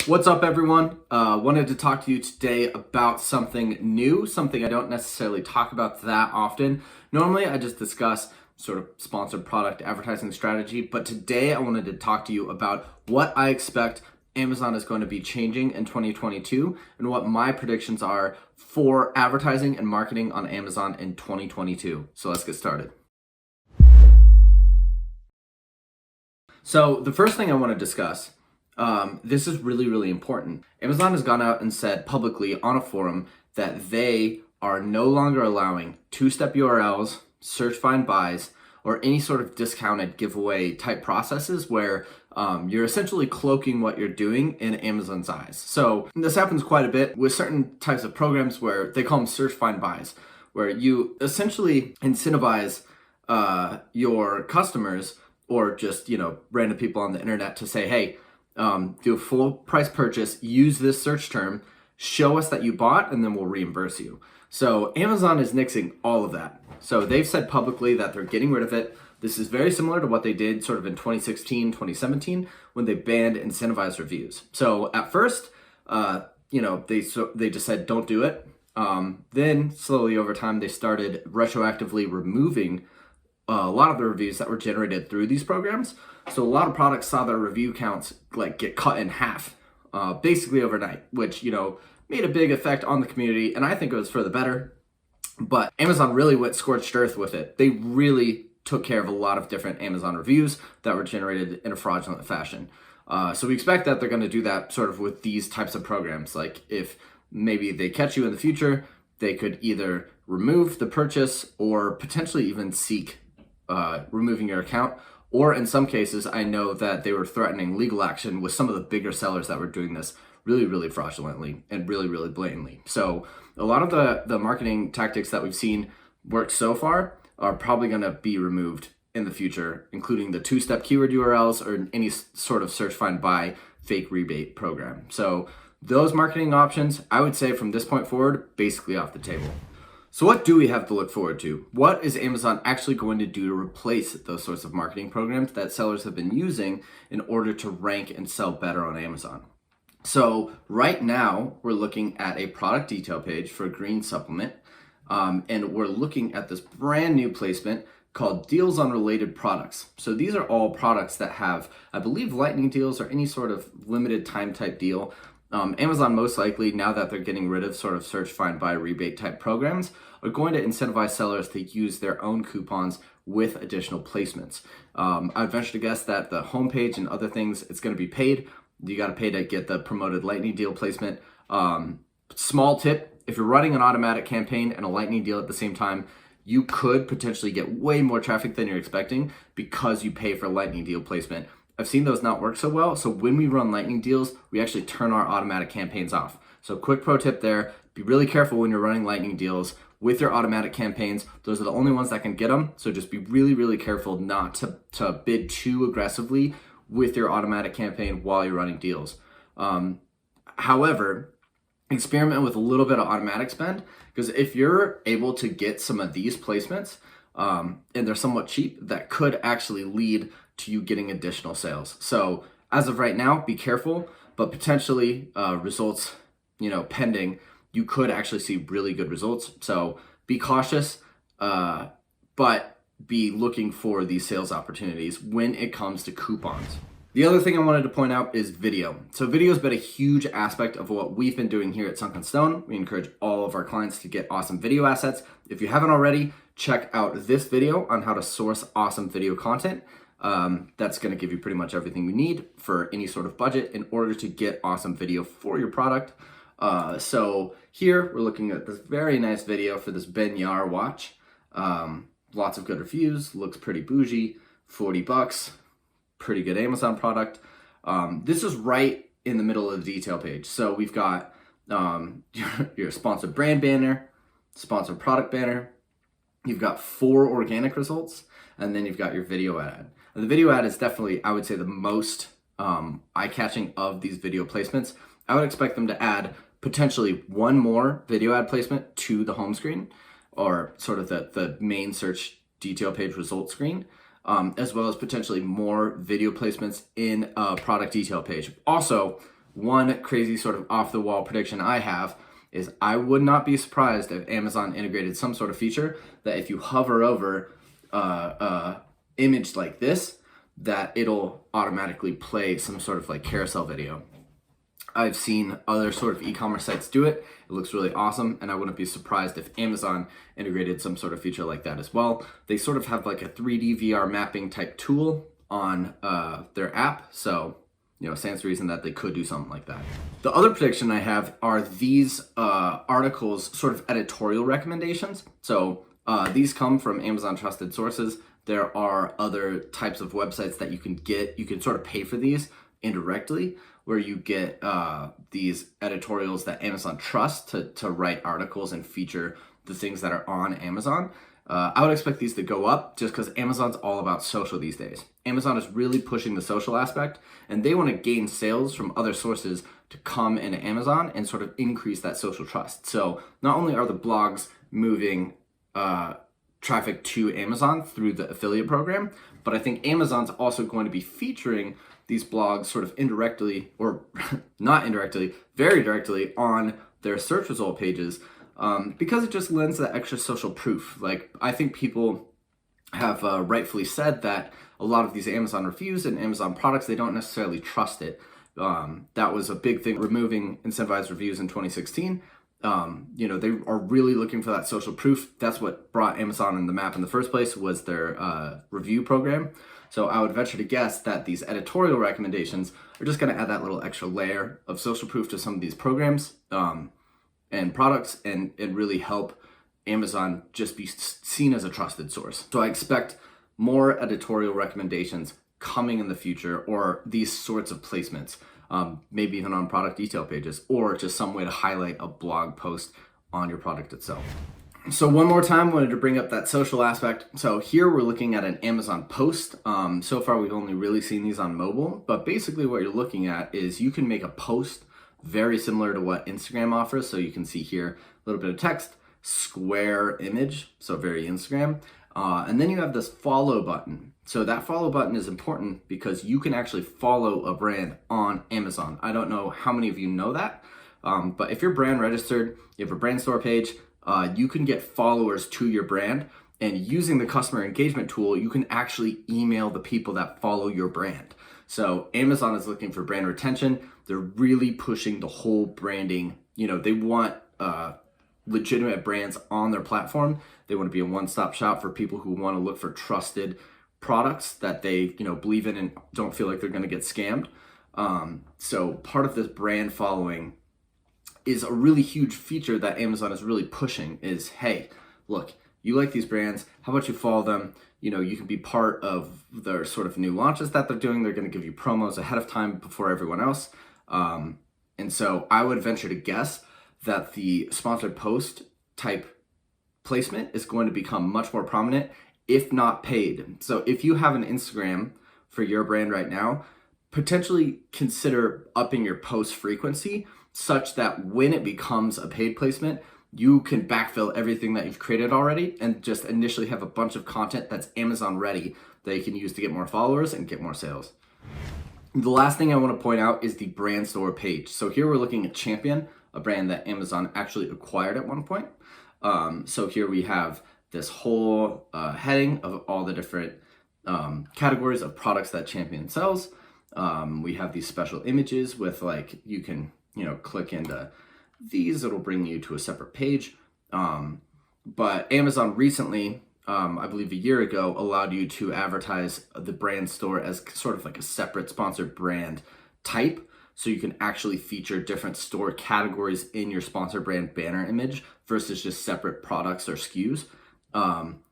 What's up, everyone? Wanted to talk to you today about something new, something I don't necessarily talk about that often. Normally, I just discuss sort of sponsored product advertising strategy, but today I wanted to talk to you about what I expect Amazon is going to be changing in 2022 and what my predictions are for advertising and marketing on Amazon in 2022. So let's get started. So the first thing I want to discuss, this is really important. Amazon has gone out and said publicly on a forum that they are no longer allowing two-step URLs, search, find, buys, or any sort of discounted giveaway type processes where you're essentially cloaking what you're doing in Amazon's eyes. So this happens quite a bit with certain types of programs where they call them search, find, buys, where you essentially incentivize your customers or just, random people on the internet to say, hey, do a full price purchase, use this search term, show us that you bought, and then we'll reimburse you. So Amazon is nixing all of that. So they've said publicly that they're getting rid of it. This is very similar to what they did sort of in 2016, 2017, when they banned incentivized reviews. So at first, they just said, don't do it. Then slowly over time, they started retroactively removing a lot of the reviews that were generated through these programs. So a lot of products saw their review counts get cut in half, basically overnight, which, made a big effect on the community. And I think it was for the better, but Amazon really went scorched earth with it. They really took care of a lot of different Amazon reviews that were generated in a fraudulent fashion. So we expect that they're going to do that sort of with these types of programs. Like if maybe they catch you in the future, they could either remove the purchase or potentially even seek removing your account. Or in some cases, I know that they were threatening legal action with some of the bigger sellers that were doing this really fraudulently and really blatantly. So a lot of the marketing tactics that we've seen work so far are probably going to be removed in the future, including the two-step keyword URLs or any sort of search, find, buy fake rebate program. So those marketing options, I would say from this point forward, basically off the table. So what do we have to look forward to? What is Amazon actually going to do to replace those sorts of marketing programs that sellers have been using in order to rank and sell better on Amazon? So right now, we're looking at a product detail page for a green supplement, and we're looking at this brand new placement called Deals on Related Products. So these are all products that have, I believe, lightning deals or any sort of limited time type deal. Amazon most likely, now that they're getting rid of sort of search, find, buy, rebate type programs, are going to incentivize sellers to use their own coupons with additional placements. I would venture to guess that the homepage and other things, it's going to be paid. You got to pay to get the promoted lightning deal placement. Small tip, if you're running an automatic campaign and a lightning deal at the same time, you could potentially get way more traffic than you're expecting because you pay for lightning deal placement. I've seen those not work so well. So when we run lightning deals, we actually turn our automatic campaigns off. So quick pro tip there, be really careful when you're running lightning deals with your automatic campaigns. Those are the only ones that can get them. So just be really careful not to bid too aggressively with your automatic campaign while you're running deals. However, experiment with a little bit of automatic spend, because if you're able to get some of these placements and they're somewhat cheap, that could actually lead to you getting additional sales. So as of right now, be careful, but potentially results, pending, you could actually see really good results. So be cautious, but be looking for these sales opportunities when it comes to coupons. The other thing I wanted to point out is video. So video has been a huge aspect of what we've been doing here at Sunken Stone. We encourage all of our clients to get awesome video assets. If you haven't already, check out this video on how to source awesome video content. That's going to give you pretty much everything you need for any sort of budget in order to get awesome video for your product. So here we're looking at this very nice video for this Ben Yar watch. Lots of good reviews, looks pretty bougie, $40, pretty good Amazon product. This is right in the middle of the detail page. So we've got your sponsored brand banner, sponsored product banner. You've got 4 organic results, and then you've got your video ad. And the video ad is definitely, I would say, the most eye-catching of these video placements. I would expect them to add potentially one more video ad placement to the home screen, or sort of the main search detail page result screen, as well as potentially more video placements in a product detail page. Also, one crazy sort of off the wall prediction I have is I would not be surprised if Amazon integrated some sort of feature that if you hover over image like this, that it'll automatically play some sort of like carousel video. I've seen other sort of e-commerce sites do it. It looks really awesome, and I wouldn't be surprised if Amazon integrated some sort of feature like that as well. They sort of have like a 3D VR mapping type tool on their app, so stands to reason that they could do something like that. The other prediction I have are these articles, sort of editorial recommendations. So these come from Amazon trusted sources. There are other types of websites that you can get. You can sort of pay for these indirectly, where you get these editorials that Amazon trusts to write articles and feature the things that are on Amazon. I would expect these to go up just because Amazon's all about social these days. Amazon is really pushing the social aspect, and they want to gain sales from other sources to come into Amazon and sort of increase that social trust. So not only are the blogs moving traffic to Amazon through the affiliate program, but I think Amazon's also going to be featuring these blogs sort of indirectly, or not indirectly, very directly on their search result pages, because it just lends that extra social proof. Like, I think people have rightfully said that a lot of these Amazon reviews and Amazon products, they don't necessarily trust it. That was a big thing, removing incentivized reviews in 2016. They are really looking for that social proof. That's what brought Amazon on the map in the first place, was their review program. So I would venture to guess that these editorial recommendations are just going to add that little extra layer of social proof to some of these programs and products, and really help Amazon just be seen as a trusted source. So I expect more editorial recommendations coming in the future, or these sorts of placements, maybe even on product detail pages, or just some way to highlight a blog post on your product itself. So one more time, I wanted to bring up that social aspect. So here we're looking at an Amazon post. So far we've only really seen these on mobile, but basically what you're looking at is you can make a post very similar to what Instagram offers. So you can see here a little bit of text, square image, so very Instagram. And then you have this follow button. So that follow button is important because you can actually follow a brand on Amazon. I don't know how many of you know that, but if you're brand registered, you have a brand store page, you can get followers to your brand, and using the customer engagement tool, you can actually email the people that follow your brand. So Amazon is looking for brand retention. They're really pushing the whole branding. They want legitimate brands on their platform. They want to be a one-stop shop for people who want to look for trusted products that they believe in and don't feel like they're going to get scammed. So part of this brand following is a really huge feature that Amazon is really pushing is, hey, look, you like these brands, how about you follow them? You can be part of their sort of new launches that they're doing. They're going to give you promos ahead of time before everyone else. And so I would venture to guess that the sponsored post type placement is going to become much more prominent, if not paid. So if you have an Instagram for your brand right now, potentially consider upping your post frequency such that when it becomes a paid placement, you can backfill everything that you've created already and just initially have a bunch of content that's Amazon ready that you can use to get more followers and get more sales. The last thing I want to point out is the brand store page. So here we're looking at Champion, a brand that Amazon actually acquired at one point. So here we have this whole heading of all the different categories of products that Champion sells. We have these special images with you can click into these, it'll bring you to a separate page. But Amazon recently, I believe a year ago, allowed you to advertise the brand store as sort of like a separate sponsored brand type. So you can actually feature different store categories in your sponsored brand banner image versus just separate products or SKUs.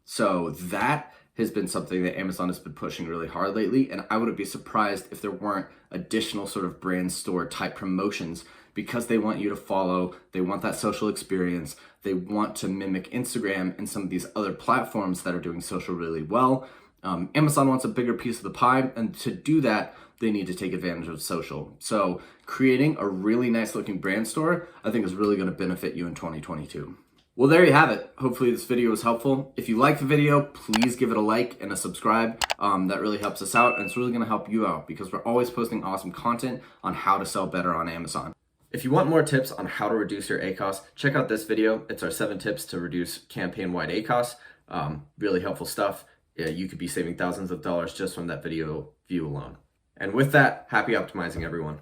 So that has been something that Amazon has been pushing really hard lately. And I wouldn't be surprised if there weren't additional sort of brand store type promotions, because they want you to follow, they want that social experience, they want to mimic Instagram and some of these other platforms that are doing social really well. Amazon wants a bigger piece of the pie, and to do that, they need to take advantage of social. So creating a really nice looking brand store, I think, is really going to benefit you in 2022. Well, there you have it. Hopefully this video was helpful. If you like the video, please give it a like and a subscribe. That really helps us out, and it's really gonna help you out because we're always posting awesome content on how to sell better on Amazon. If you want more tips on how to reduce your ACoS, check out this video. It's our 7 tips to reduce campaign-wide ACoS. Really helpful stuff. Yeah, you could be saving thousands of dollars just from that video view alone. And with that, happy optimizing, everyone.